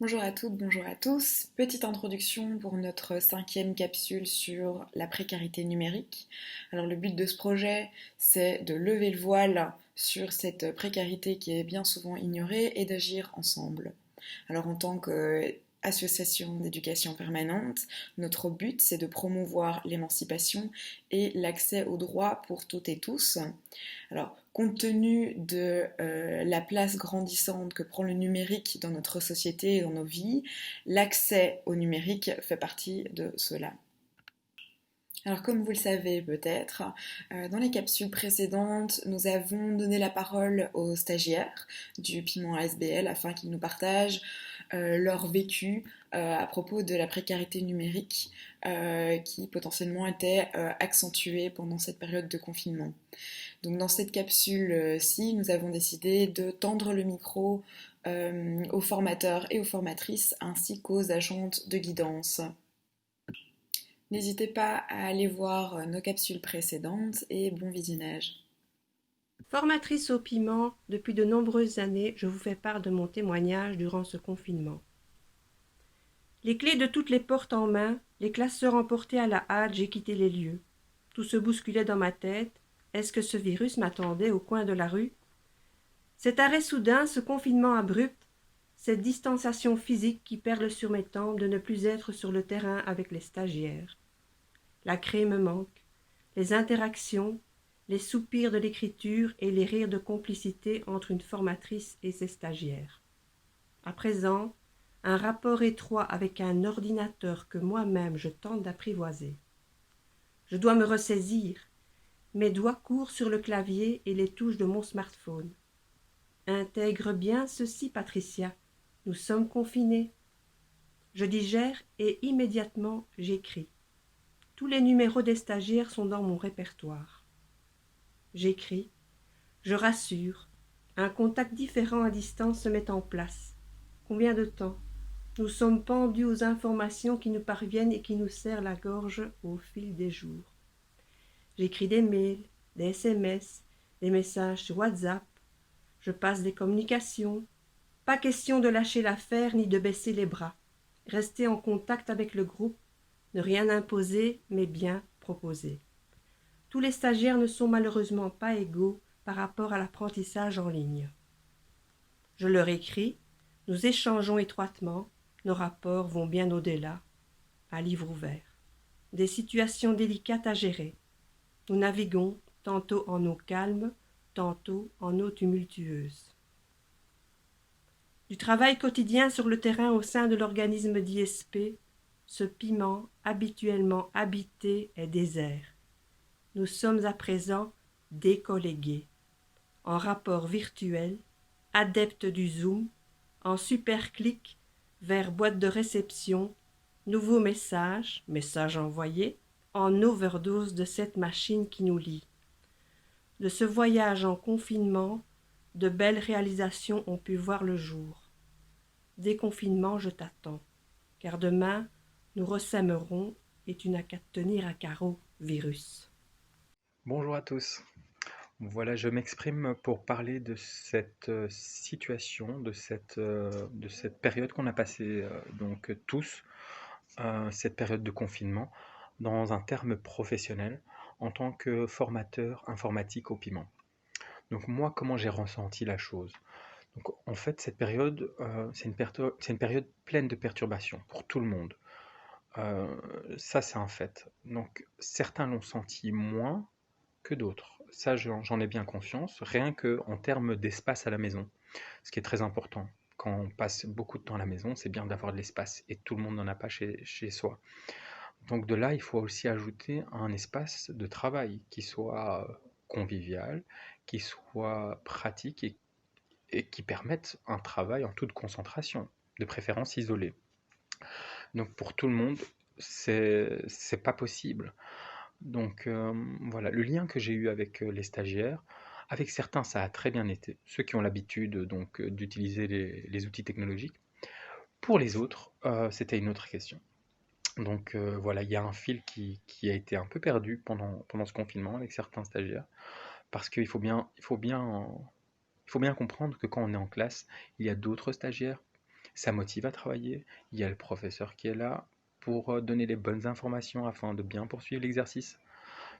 Bonjour à toutes, bonjour à tous. Petite introduction pour notre cinquième capsule sur la précarité numérique. Alors le but de ce projet, c'est de lever le voile sur cette précarité qui est bien souvent ignorée et d'agir ensemble. Alors en tant qu'association d'éducation permanente, notre but, c'est de promouvoir l'émancipation et l'accès aux droits pour toutes et tous. Alors, compte tenu de la place grandissante que prend le numérique dans notre société et dans nos vies, l'accès au numérique fait partie de cela. Alors comme vous le savez peut-être, dans les capsules précédentes, nous avons donné la parole aux stagiaires du Piment ASBL afin qu'ils nous partagent leur vécu à propos de la précarité numérique qui potentiellement était accentuée pendant cette période de confinement. Donc dans cette capsule-ci, nous avons décidé de tendre le micro aux formateurs et aux formatrices ainsi qu'aux agentes de guidance. N'hésitez pas à aller voir nos capsules précédentes et bon visionnage. Formatrice au piment, depuis de nombreuses années, je vous fais part de mon témoignage durant ce confinement. Les clés de toutes les portes en main, les classeurs emportés à la hâte, j'ai quitté les lieux. Tout se bousculait dans ma tête. Est-ce que ce virus m'attendait au coin de la rue? Cet arrêt soudain, ce confinement abrupt, cette distanciation physique qui perle sur mes tempes de ne plus être sur le terrain avec les stagiaires. La craie me manque, les interactions, les soupirs de l'écriture et les rires de complicité entre une formatrice et ses stagiaires. À présent, un rapport étroit avec un ordinateur que moi-même je tente d'apprivoiser. Je dois me ressaisir. Mes doigts courent sur le clavier et les touches de mon smartphone. Intègre bien ceci, Patricia. Nous sommes confinés. Je digère et immédiatement j'écris. Tous les numéros des stagiaires sont dans mon répertoire. J'écris, je rassure. Un contact différent à distance se met en place. Combien de temps? Nous sommes pendus aux informations qui nous parviennent et qui nous serrent la gorge au fil des jours. J'écris des mails, des SMS, des messages sur WhatsApp. Je passe des communications. Pas question de lâcher l'affaire ni de baisser les bras. Rester en contact avec le groupe, ne rien imposer, mais bien proposer. Tous les stagiaires ne sont malheureusement pas égaux par rapport à l'apprentissage en ligne. Je leur écris, nous échangeons étroitement, nos rapports vont bien au-delà, à livre ouvert. Des situations délicates à gérer. Nous naviguons tantôt en eau calme, tantôt en eau tumultueuse. Du travail quotidien sur le terrain au sein de l'organisme d'ISP, ce piment habituellement habité est désert. Nous sommes à présent décollégués, en rapport virtuel, adeptes du Zoom, en superclic vers boîte de réception, nouveau message, message envoyé, en overdose de cette machine qui nous lie. De ce voyage en confinement, de belles réalisations ont pu voir le jour. Déconfinement, je t'attends, car demain, nous ressèmerons et tu n'as qu'à te tenir à carreau, virus. Bonjour à tous. Voilà, je m'exprime pour parler de cette situation, de cette période qu'on a passée donc tous, cette période de confinement, dans un terme professionnel, en tant que formateur informatique au piment. Donc moi, comment j'ai ressenti la chose? Donc en fait, cette période, c'est une période pleine de perturbations pour tout le monde. Ça, c'est un fait. Donc certains l'ont senti moins que d'autres. Ça, j'en ai bien conscience, rien que en termes d'espace à la maison, ce qui est très important. Quand on passe beaucoup de temps à la maison, c'est bien d'avoir de l'espace et tout le monde n'en a pas chez soi. Donc de là, il faut aussi ajouter un espace de travail qui soit convivial, qui soit pratique et qui permette un travail en toute concentration, de préférence isolé. Donc pour tout le monde, c'est pas possible. Donc voilà, le lien que j'ai eu avec les stagiaires, avec certains ça a très bien été, ceux qui ont l'habitude donc d'utiliser les outils technologiques. Pour les autres, c'était une autre question. Donc voilà, il y a un fil qui a été un peu perdu pendant ce confinement avec certains stagiaires, parce qu'il faut bien comprendre que quand on est en classe, il y a d'autres stagiaires. ça motive à travailler. Il y a le professeur qui est là pour donner les bonnes informations afin de bien poursuivre l'exercice.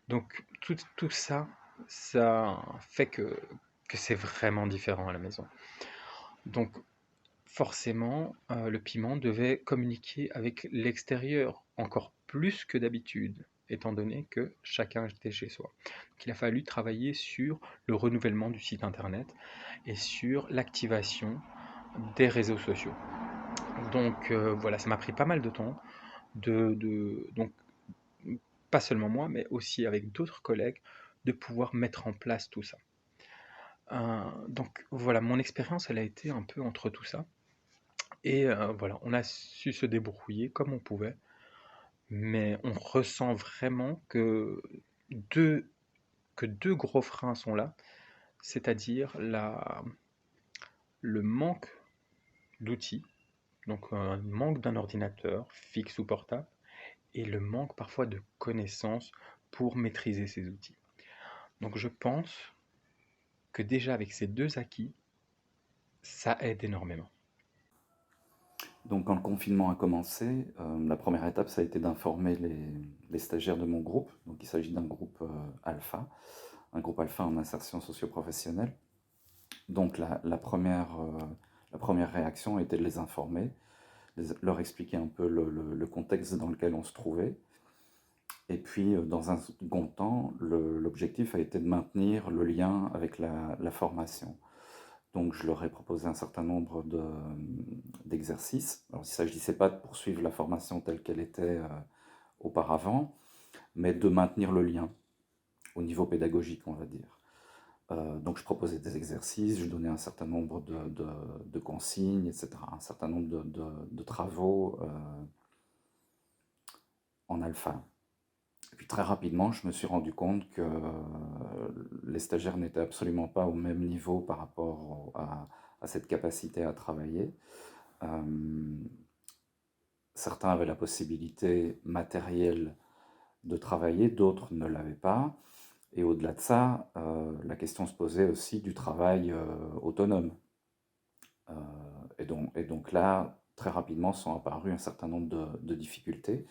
Donc tout ça, ça fait que c'est vraiment différent à la maison. Donc forcément, le piment devait communiquer avec l'extérieur, encore plus que d'habitude, étant donné que chacun était chez soi. Donc il a fallu travailler sur le renouvellement du site internet et sur l'activation des réseaux sociaux. Donc voilà, ça m'a pris pas mal de temps, donc pas seulement moi, mais aussi avec d'autres collègues, de pouvoir mettre en place tout ça. Donc voilà, mon expérience, elle a été un peu entre tout ça. Et voilà, on a su se débrouiller comme on pouvait, mais on ressent vraiment deux, que deux gros freins sont là, c'est-à-dire le manque d'outils, donc un manque d'un ordinateur fixe ou portable, et le manque parfois de connaissances pour maîtriser ces outils. Donc je pense que déjà avec ces deux acquis, ça aide énormément. Donc, quand le confinement a commencé, la première étape, ça a été d'informer les stagiaires de mon groupe. Donc, il s'agit d'un groupe alpha, un groupe alpha en insertion socio-professionnelle. Donc, la première réaction a été de les informer, leur expliquer un peu le contexte dans lequel on se trouvait. Et puis, dans un second temps, l'objectif a été de maintenir le lien avec la formation. Donc, je leur ai proposé un certain nombre d'exercices. Alors, il ne s'agissait pas de poursuivre la formation telle qu'elle était auparavant, mais de maintenir le lien au niveau pédagogique, on va dire. Donc, je proposais des exercices, je donnais un certain nombre de consignes, etc., un certain nombre de travaux en alpha. Et puis très rapidement, je me suis rendu compte que les stagiaires n'étaient absolument pas au même niveau par rapport à cette capacité à travailler. Certains avaient la possibilité matérielle de travailler, d'autres ne l'avaient pas. Et au-delà de ça, la question se posait aussi du travail autonome. Et donc là, très rapidement, sont apparues un certain nombre de difficultés.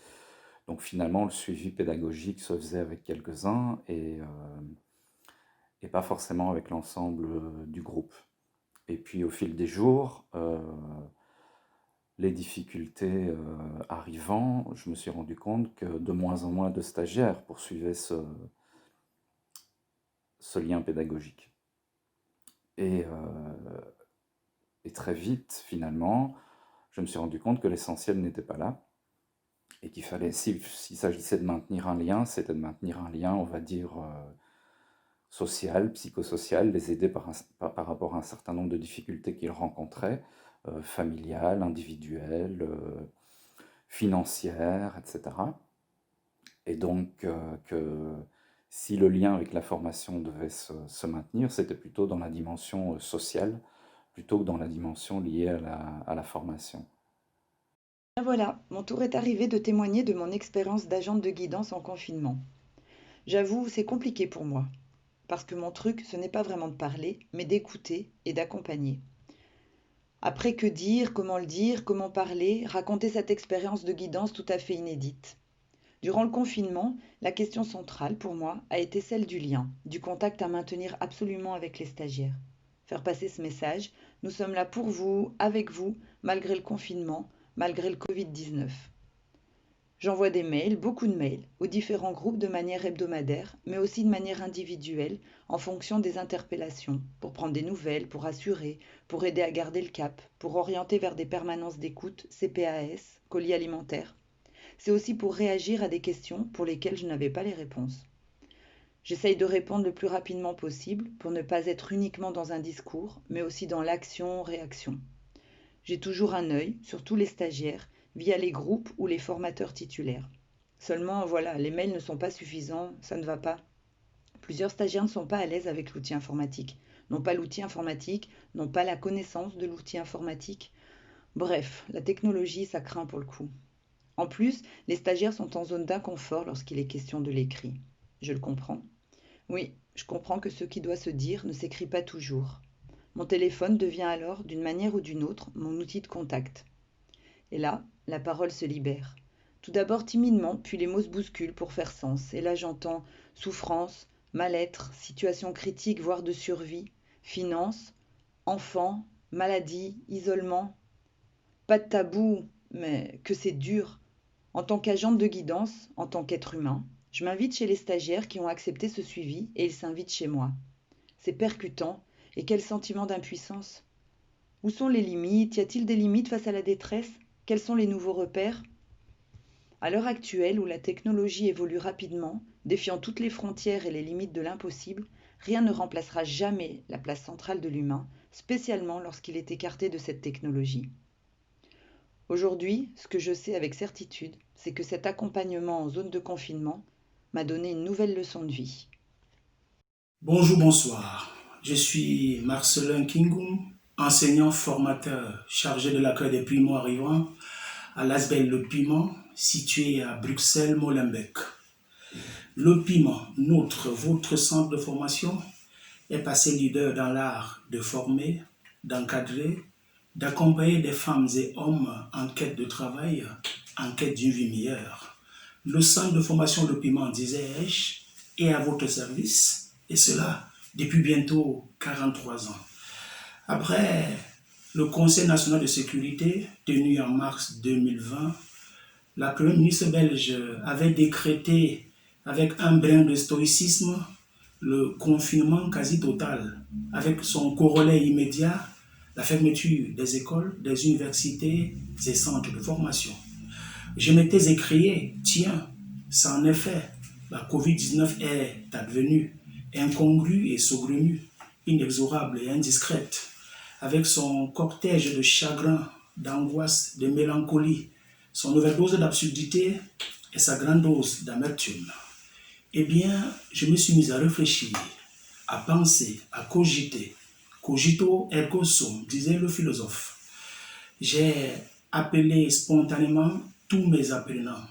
Donc finalement, le suivi pédagogique se faisait avec quelques-uns et pas forcément avec l'ensemble du groupe. Et puis au fil des jours, les difficultés arrivant, je me suis rendu compte que de moins en moins de stagiaires poursuivaient ce lien pédagogique. Et très vite, finalement, je me suis rendu compte que l'essentiel n'était pas là. Et qu'il fallait, s'il s'agissait de maintenir un lien, c'était de maintenir un lien, on va dire, social, psychosocial, les aider par rapport à un certain nombre de difficultés qu'ils rencontraient, familiales, individuelles, financières, etc. Et donc, que si le lien avec la formation devait se maintenir, c'était plutôt dans la dimension sociale, plutôt que dans la dimension liée à la formation. Ah voilà, mon tour est arrivé de témoigner de mon expérience d'agente de guidance en confinement. J'avoue, c'est compliqué pour moi, parce que mon truc, ce n'est pas vraiment de parler, mais d'écouter et d'accompagner. Après, que dire, comment parler, raconter cette expérience de guidance tout à fait inédite. Durant le confinement, la question centrale pour moi a été celle du lien, du contact à maintenir absolument avec les stagiaires. Faire passer ce message, nous sommes là pour vous, avec vous, malgré le confinement, malgré le Covid-19. J'envoie des mails, beaucoup de mails, aux différents groupes de manière hebdomadaire, mais aussi de manière individuelle, en fonction des interpellations, pour prendre des nouvelles, pour assurer, pour aider à garder le cap, pour orienter vers des permanences d'écoute, CPAS, colis alimentaires. C'est aussi pour réagir à des questions pour lesquelles je n'avais pas les réponses. J'essaye de répondre le plus rapidement possible pour ne pas être uniquement dans un discours, mais aussi dans l'action-réaction. J'ai toujours un œil sur tous les stagiaires via les groupes ou les formateurs titulaires. Seulement, voilà, les mails ne sont pas suffisants, ça ne va pas. Plusieurs stagiaires ne sont pas à l'aise avec l'outil informatique, n'ont pas l'outil informatique, n'ont pas la connaissance de l'outil informatique. Bref, la technologie, ça craint pour le coup. En plus, les stagiaires sont en zone d'inconfort lorsqu'il est question de l'écrit. Je le comprends. Oui, je comprends que ce qui doit se dire ne s'écrit pas toujours. Mon téléphone devient alors, d'une manière ou d'une autre, mon outil de contact. Et là, la parole se libère. Tout d'abord timidement, puis les mots se bousculent pour faire sens. Et là j'entends souffrance, mal-être, situation critique, voire de survie, finances, enfants, maladie, isolement. Pas de tabou, mais que c'est dur. En tant qu'agente de guidance, en tant qu'être humain, je m'invite chez les stagiaires qui ont accepté ce suivi et ils s'invitent chez moi. C'est percutant, et quel sentiment d'impuissance. Où sont les limites? Y a-t-il des limites face à la détresse? Quels sont les nouveaux repères? À l'heure actuelle où la technologie évolue rapidement, défiant toutes les frontières et les limites de l'impossible, rien ne remplacera jamais la place centrale de l'humain, spécialement lorsqu'il est écarté de cette technologie. Aujourd'hui, ce que je sais avec certitude, c'est que cet accompagnement en zone de confinement m'a donné une nouvelle leçon de vie. Bonjour, bonsoir. Je suis Marcelin Kingum, enseignant formateur chargé de l'accueil des primo-arrivants à l'Asbel Le Piment, situé à Bruxelles-Molenbeek. Le Piment, votre centre de formation, est passé leader dans l'art de former, d'encadrer, d'accompagner des femmes et hommes en quête de travail, en quête d'une vie meilleure. Le centre de formation Le Piment, disais-je, est à votre service, et cela depuis bientôt 43 ans. Après le Conseil national de sécurité tenu en mars 2020, la première ministre belge avait décrété avec un brin de stoïcisme le confinement quasi total, avec son corollaire immédiat, la fermeture des écoles, des universités et centres de formation. Je m'étais écrié, tiens, ça en est fait, la Covid-19 est advenue, incongrue et saugrenue, inexorable et indiscrète, avec son cortège de chagrin, d'angoisse, de mélancolie, son overdose d'absurdité et sa grande dose d'amertume. Eh bien, je me suis mis à réfléchir, à penser, à cogiter. Cogito ergo sum, disait le philosophe. J'ai appelé spontanément tous mes apprenants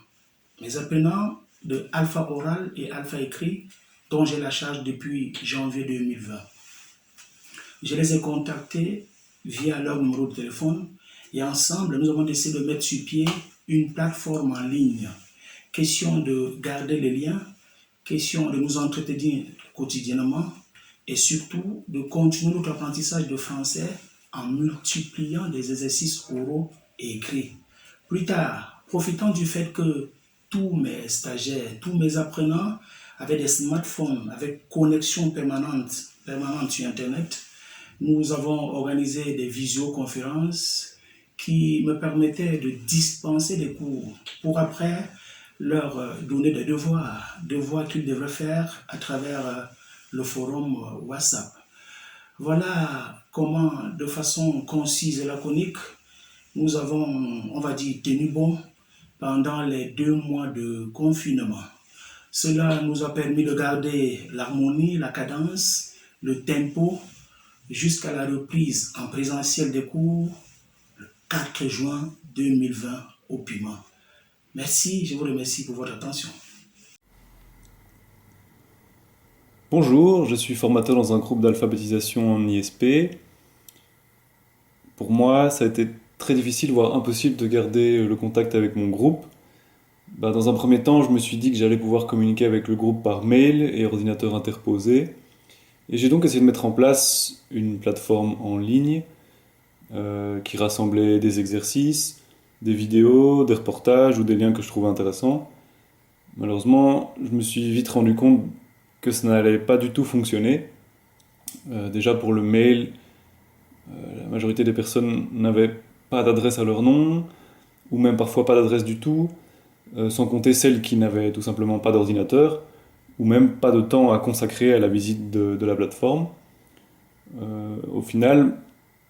de alpha oral et alpha écrit, dont j'ai la charge depuis janvier 2020. Je les ai contactés via leur numéro de téléphone et ensemble, nous avons décidé de mettre sur pied une plateforme en ligne. Question de garder les liens, question de nous entretenir quotidiennement et surtout de continuer notre apprentissage de français en multipliant des exercices oraux et écrits. Plus tard, profitant du fait que tous mes stagiaires, tous mes apprenants avaient des smartphones avec connexion permanente sur Internet, nous avons organisé des visioconférences qui me permettaient de dispenser des cours pour après leur donner des devoirs qu'ils devraient faire à travers le forum WhatsApp. Voilà comment, de façon concise et laconique, nous avons, on va dire, tenu bon pendant les 2 mois de confinement. Cela nous a permis de garder l'harmonie, la cadence, le tempo, jusqu'à la reprise en présentiel des cours le 4 juin 2020 au Piment. Merci, je vous remercie pour votre attention. Bonjour, je suis formateur dans un groupe d'alphabétisation en ISP. Pour moi, ça a été très difficile, voire impossible de garder le contact avec mon groupe. Dans un premier temps, je me suis dit que j'allais pouvoir communiquer avec le groupe par mail et ordinateur interposé. Et j'ai donc essayé de mettre en place une plateforme en ligne qui rassemblait des exercices, des vidéos, des reportages ou des liens que je trouvais intéressants. Malheureusement, je me suis vite rendu compte que ça n'allait pas du tout fonctionner. Déjà pour le mail, la majorité des personnes n'avaient pas d'adresse à leur nom, ou même parfois pas d'adresse du tout, sans compter celles qui n'avaient tout simplement pas d'ordinateur, ou même pas de temps à consacrer à la visite de la plateforme. Au final,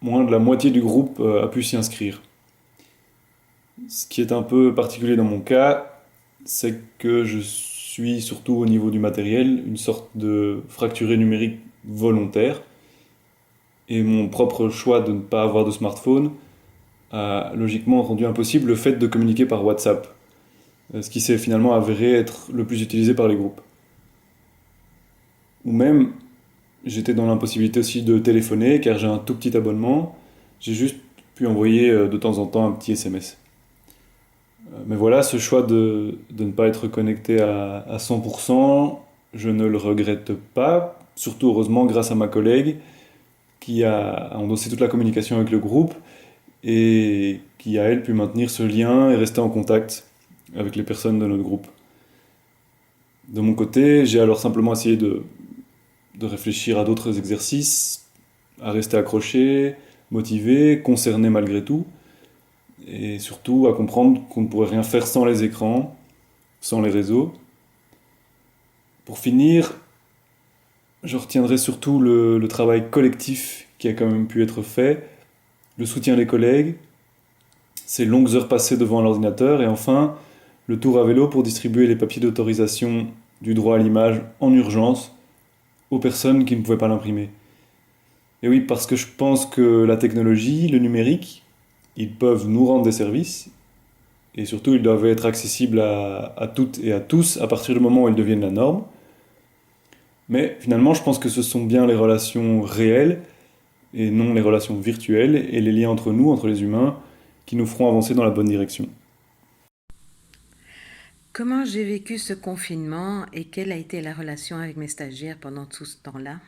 moins de la moitié du groupe a pu s'y inscrire. Ce qui est un peu particulier dans mon cas, c'est que je suis surtout au niveau du matériel une sorte de fracturé numérique volontaire, et mon propre choix de ne pas avoir de smartphone a logiquement rendu impossible le fait de communiquer par WhatsApp, ce qui s'est finalement avéré être le plus utilisé par les groupes. Ou même, J'étais dans l'impossibilité aussi de téléphoner car j'ai un tout petit abonnement. J'ai juste pu envoyer de temps en temps un petit SMS. Mais voilà, ce choix de ne pas être connecté à 100%, je ne le regrette pas. Surtout heureusement grâce à ma collègue qui a endossé toute la communication avec le groupe et qui a, elle, pu maintenir ce lien et rester en contact avec les personnes de notre groupe. De mon côté, j'ai alors simplement essayé de réfléchir à d'autres exercices, à rester accroché, motivé, concerné malgré tout, et surtout à comprendre qu'on ne pourrait rien faire sans les écrans, sans les réseaux. Pour finir, je retiendrai surtout le travail collectif qui a quand même pu être fait, le soutien des collègues, ces longues heures passées devant l'ordinateur, et enfin, le tour à vélo pour distribuer les papiers d'autorisation du droit à l'image en urgence aux personnes qui ne pouvaient pas l'imprimer. Et oui, parce que je pense que la technologie, le numérique, ils peuvent nous rendre des services, et surtout ils doivent être accessibles à toutes et à tous à partir du moment où ils deviennent la norme. Mais finalement, je pense que ce sont bien les relations réelles, et non les relations virtuelles, et les liens entre nous, entre les humains, qui nous feront avancer dans la bonne direction. Comment j'ai vécu ce confinement et quelle a été la relation avec mes stagiaires pendant tout ce temps-là?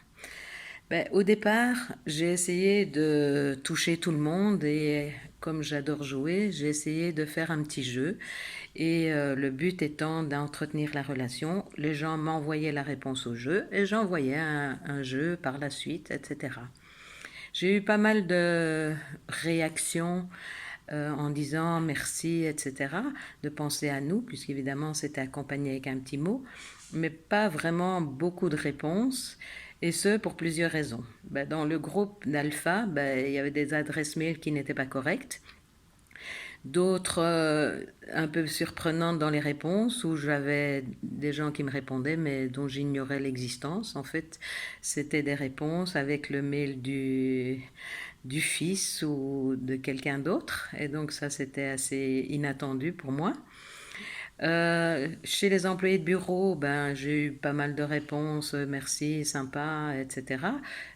Au départ, j'ai essayé de toucher tout le monde et comme j'adore jouer, j'ai essayé de faire un petit jeu et le but étant d'entretenir la relation. Les gens m'envoyaient la réponse au jeu et j'envoyais un jeu par la suite, etc. J'ai eu pas mal de réactions en disant merci, etc., de penser à nous, puisqu'évidemment c'était accompagné avec un petit mot, mais pas vraiment beaucoup de réponses, et ce pour plusieurs raisons. Dans le groupe d'Alpha, il y avait des adresses mail qui n'étaient pas correctes, d'autres un peu surprenantes dans les réponses, où j'avais des gens qui me répondaient, mais dont j'ignorais l'existence. En fait, c'était des réponses avec le mail du fils ou de quelqu'un d'autre. Et donc ça, c'était assez inattendu pour moi. Chez les employés de bureau, j'ai eu pas mal de réponses, merci, sympa, etc.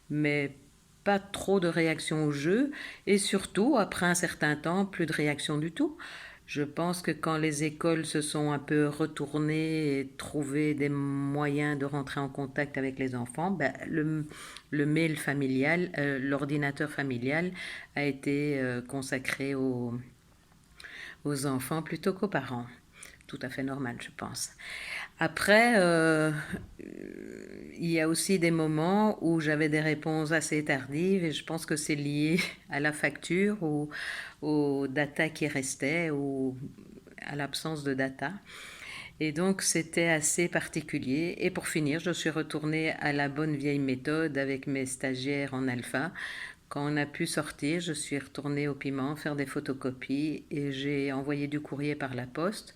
Mais pas trop de réactions au jeu. Et surtout, après un certain temps, plus de réactions du tout. Je pense que quand les écoles se sont un peu retournées et trouvé des moyens de rentrer en contact avec les enfants, le mail familial, l'ordinateur familial a été consacré aux enfants plutôt qu'aux parents. Tout à fait normal, je pense. Après, il y a aussi des moments où j'avais des réponses assez tardives et je pense que c'est lié à la facture ou aux data qui restaient ou à l'absence de data. Et donc, c'était assez particulier. Et pour finir, je suis retournée à la bonne vieille méthode avec mes stagiaires en alpha. Quand on a pu sortir, je suis retournée au Piment faire des photocopies et j'ai envoyé du courrier par la poste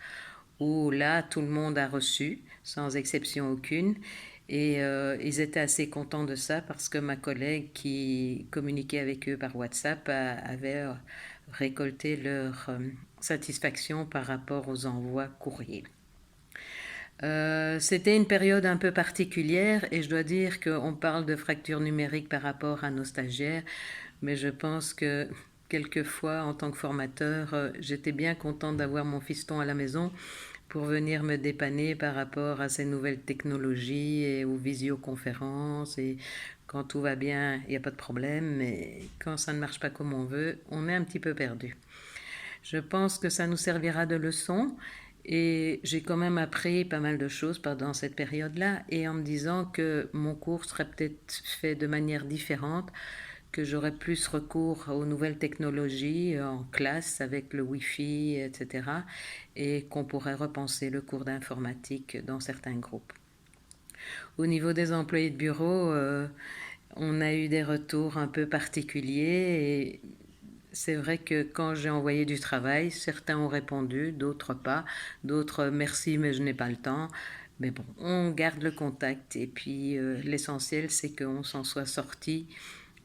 où là, tout le monde a reçu, sans exception aucune. Et ils étaient assez contents de ça parce que ma collègue qui communiquait avec eux par WhatsApp avait récolté leur satisfaction par rapport aux envois courriers. C'était une période un peu particulière et je dois dire qu'on parle de fracture numérique par rapport à nos stagiaires, mais je pense que quelquefois, en tant que formateur, j'étais bien contente d'avoir mon fiston à la maison pour venir me dépanner par rapport à ces nouvelles technologies et aux visioconférences. Et quand tout va bien, il n'y a pas de problème, mais quand ça ne marche pas comme on veut, on est un petit peu perdu. Je pense que ça nous servira de leçon. Et j'ai quand même appris pas mal de choses pendant cette période-là, et en me disant que mon cours serait peut-être fait de manière différente, que j'aurais plus recours aux nouvelles technologies en classe avec le Wi-Fi, etc. Et qu'on pourrait repenser le cours d'informatique dans certains groupes. Au niveau des employés de bureau, on a eu des retours un peu particuliers et c'est vrai que quand j'ai envoyé du travail, certains ont répondu, d'autres pas, d'autres merci mais je n'ai pas le temps. Mais bon, on garde le contact et puis l'essentiel c'est qu'on s'en soit sorti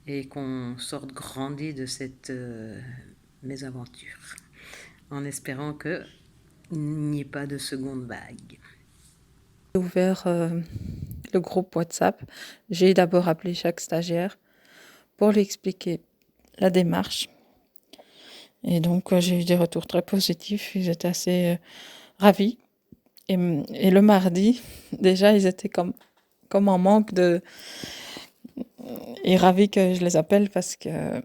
et qu'on sorte grandi de cette mésaventure, en espérant qu'il n'y ait pas de seconde vague. J'ai ouvert le groupe WhatsApp, j'ai d'abord appelé chaque stagiaire pour lui expliquer la démarche. Et donc, j'ai eu des retours très positifs. Ils étaient assez ravis. Et le mardi, déjà, ils étaient comme en manque et ravis que je les appelle parce que,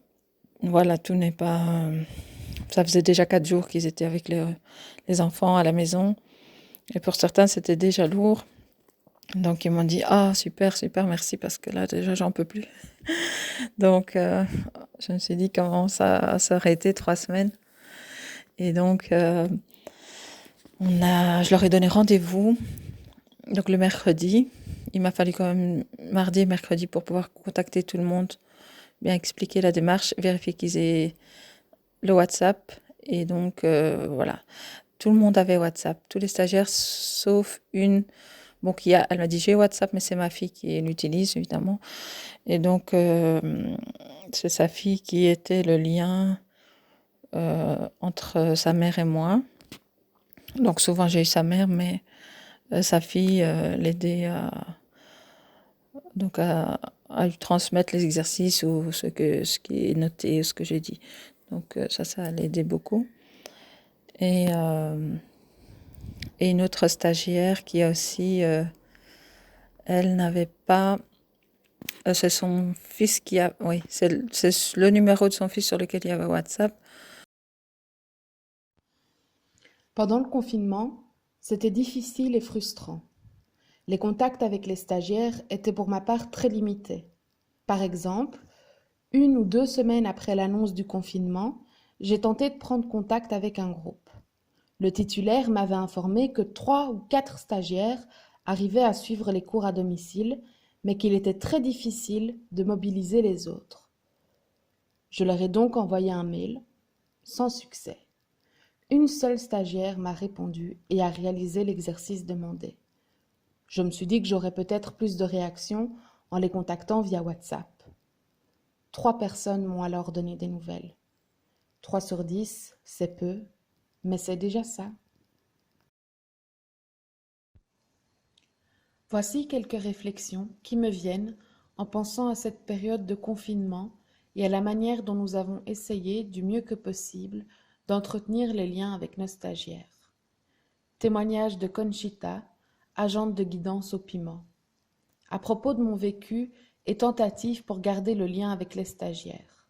voilà, tout n'est pas... Ça faisait déjà 4 jours qu'ils étaient avec les enfants à la maison. Et pour certains, c'était déjà lourd. Donc, ils m'ont dit, ah, super, super, merci, parce que là, déjà, j'en peux plus. Donc, je me suis dit, comment ça aurait été 3 semaines. Et donc, je leur ai donné rendez-vous. Donc, le mercredi, il m'a fallu quand même mardi et mercredi pour pouvoir contacter tout le monde, bien expliquer la démarche, vérifier qu'ils aient le WhatsApp. Et donc, voilà. Tout le monde avait WhatsApp, tous les stagiaires, sauf une. Bon, elle m'a dit, j'ai WhatsApp, mais c'est ma fille qui l'utilise, évidemment. Et donc, c'est sa fille qui était le lien entre sa mère et moi. Donc, souvent, j'ai eu sa mère, mais sa fille l'aidait à lui transmettre les exercices ou ce qui est noté, ce que j'ai dit. Donc, ça l'aidait beaucoup. Et une autre stagiaire qui a aussi, elle n'avait pas, c'est son fils qui a, oui, c'est le numéro de son fils sur lequel il y avait WhatsApp. Pendant le confinement, c'était difficile et frustrant. Les contacts avec les stagiaires étaient pour ma part très limités. Par exemple, 1 ou 2 semaines après l'annonce du confinement, j'ai tenté de prendre contact avec un groupe. Le titulaire m'avait informé que 3 ou 4 stagiaires arrivaient à suivre les cours à domicile, mais qu'il était très difficile de mobiliser les autres. Je leur ai donc envoyé un mail, sans succès. Une seule stagiaire m'a répondu et a réalisé l'exercice demandé. Je me suis dit que j'aurais peut-être plus de réactions en les contactant via WhatsApp. 3 personnes m'ont alors donné des nouvelles. 3 sur 10, c'est peu, mais c'est déjà ça. Voici quelques réflexions qui me viennent en pensant à cette période de confinement et à la manière dont nous avons essayé, du mieux que possible, d'entretenir les liens avec nos stagiaires. Témoignage de Conchita, agente de guidance au piment. À propos de mon vécu et tentative pour garder le lien avec les stagiaires.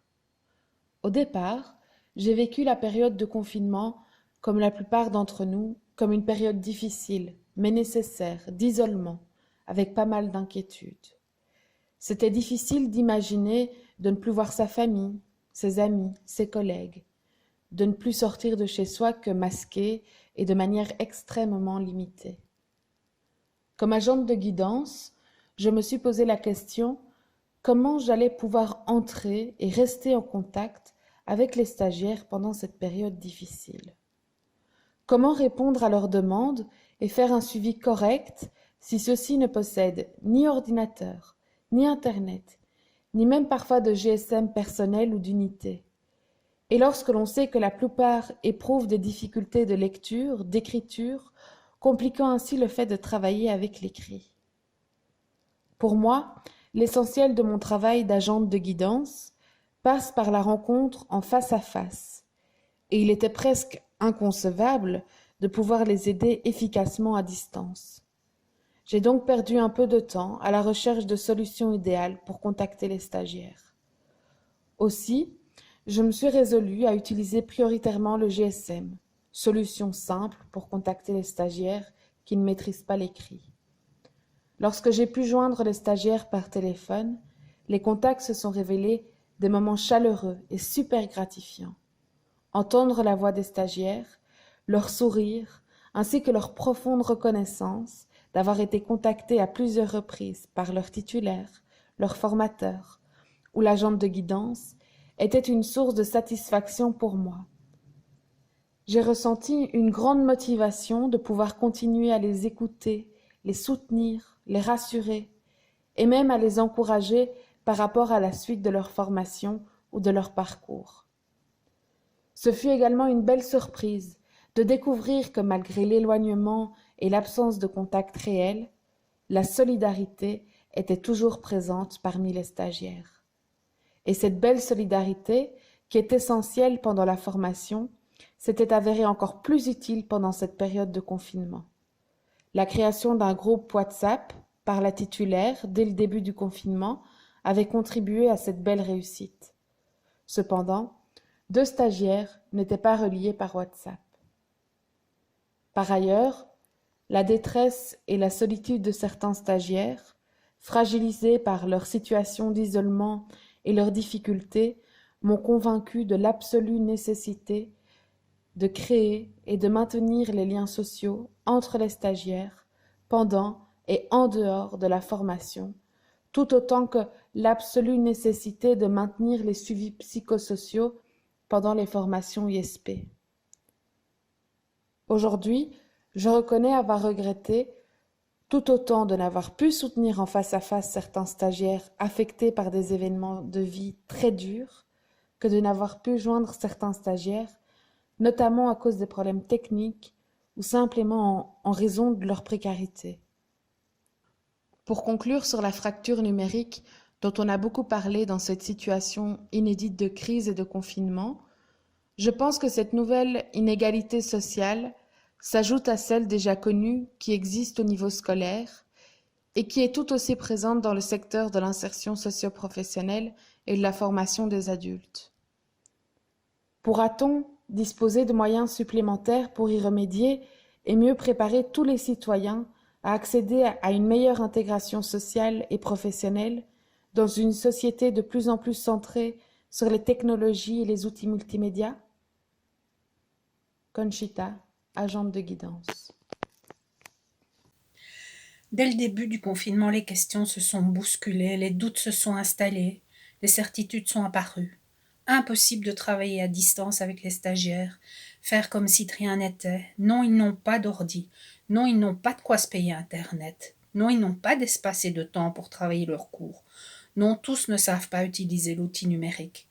Au départ, j'ai vécu la période de confinement, comme la plupart d'entre nous, comme une période difficile, mais nécessaire, d'isolement, avec pas mal d'inquiétudes. C'était difficile d'imaginer de ne plus voir sa famille, ses amis, ses collègues, de ne plus sortir de chez soi que masqué et de manière extrêmement limitée. Comme agente de guidance, je me suis posé la question comment j'allais pouvoir entrer et rester en contact avec les stagiaires pendant cette période difficile. Comment répondre à leurs demandes et faire un suivi correct si ceux-ci ne possèdent ni ordinateur, ni Internet, ni même parfois de GSM personnel ou d'unité. Et lorsque l'on sait que la plupart éprouvent des difficultés de lecture, d'écriture, compliquant ainsi le fait de travailler avec l'écrit. Pour moi, l'essentiel de mon travail d'agente de guidance passe par la rencontre en face à face, et il était presque inconcevable de pouvoir les aider efficacement à distance. J'ai donc perdu un peu de temps à la recherche de solutions idéales pour contacter les stagiaires. Aussi, je me suis résolue à utiliser prioritairement le GSM, solution simple pour contacter les stagiaires qui ne maîtrisent pas l'écrit. Lorsque j'ai pu joindre les stagiaires par téléphone, les contacts se sont révélés des moments chaleureux et super gratifiants. Entendre la voix des stagiaires, leur sourire, ainsi que leur profonde reconnaissance d'avoir été contactés à plusieurs reprises par leur titulaire, leur formateur ou l'agente de guidance, était une source de satisfaction pour moi. J'ai ressenti une grande motivation de pouvoir continuer à les écouter, les soutenir, les rassurer, et même à les encourager par rapport à la suite de leur formation ou de leur parcours. Ce fut également une belle surprise de découvrir que malgré l'éloignement et l'absence de contact réel, la solidarité était toujours présente parmi les stagiaires. Et cette belle solidarité, qui est essentielle pendant la formation, s'était avérée encore plus utile pendant cette période de confinement. La création d'un groupe WhatsApp par la titulaire dès le début du confinement avait contribué à cette belle réussite. Cependant, 2 stagiaires n'étaient pas reliés par WhatsApp. Par ailleurs, la détresse et la solitude de certains stagiaires, fragilisés par leur situation d'isolement et leurs difficultés, m'ont convaincu de l'absolue nécessité de créer et de maintenir les liens sociaux entre les stagiaires pendant et en dehors de la formation, tout autant que l'absolue nécessité de maintenir les suivis psychosociaux pendant les formations ISP. Aujourd'hui, je reconnais avoir regretté tout autant de n'avoir pu soutenir en face à face certains stagiaires affectés par des événements de vie très durs que de n'avoir pu joindre certains stagiaires, notamment à cause des problèmes techniques ou simplement en raison de leur précarité. Pour conclure sur la fracture numérique dont on a beaucoup parlé dans cette situation inédite de crise et de confinement, je pense que cette nouvelle inégalité sociale s'ajoute à celle déjà connue qui existe au niveau scolaire et qui est tout aussi présente dans le secteur de l'insertion socio-professionnelle et de la formation des adultes. Pourra-t-on disposer de moyens supplémentaires pour y remédier et mieux préparer tous les citoyens à accéder à une meilleure intégration sociale et professionnelle dans une société de plus en plus centrée sur les technologies et les outils multimédia? Conchita, agente de guidance. Dès le début du confinement, les questions se sont bousculées, les doutes se sont installés, les certitudes sont apparues. Impossible de travailler à distance avec les stagiaires, faire comme si de rien n'était. Non, ils n'ont pas d'ordi. Non, ils n'ont pas de quoi se payer Internet. Non, ils n'ont pas d'espace et de temps pour travailler leurs cours. Non, tous ne savent pas utiliser l'outil numérique.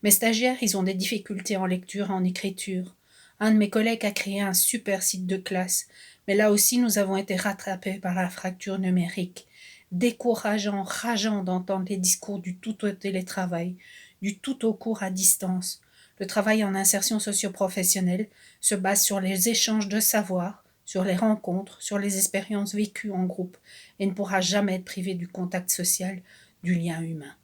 Mes stagiaires, ils ont des difficultés en lecture et en écriture. Un de mes collègues a créé un super site de classe, mais là aussi nous avons été rattrapés par la fracture numérique. Décourageant, rageant d'entendre les discours du tout au télétravail, du tout au cours à distance. Le travail en insertion socio-professionnelle se base sur les échanges de savoir, sur les rencontres, sur les expériences vécues en groupe et ne pourra jamais être privé du contact social, du lien humain.